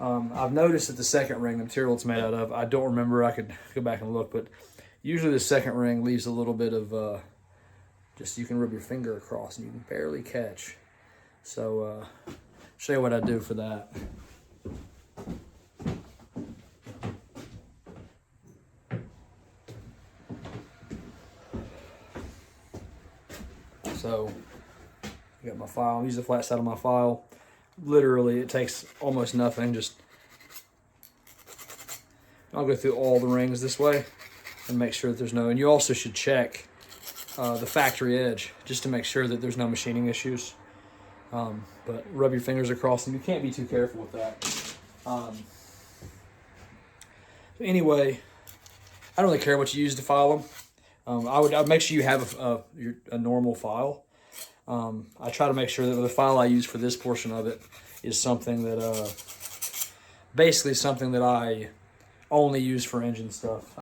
I've noticed that the second ring, the material it's made out of, I don't remember, I could go back and look, but usually the second ring leaves a little bit of, just you can rub your finger across and you can barely catch. So, show you what I do for that. So, I got my file, use the flat side of my file. Literally, it takes almost nothing. Just, I'll go through all the rings this way and make sure that there's no, and you also should check the factory edge just to make sure that there's no machining issues. But rub your fingers across them. You can't be too careful with that. So anyway, I don't really care what you use to file them. I'd make sure you have a normal file. I try to make sure that the file I use for this portion of it is something that, basically something that I only use for engine stuff.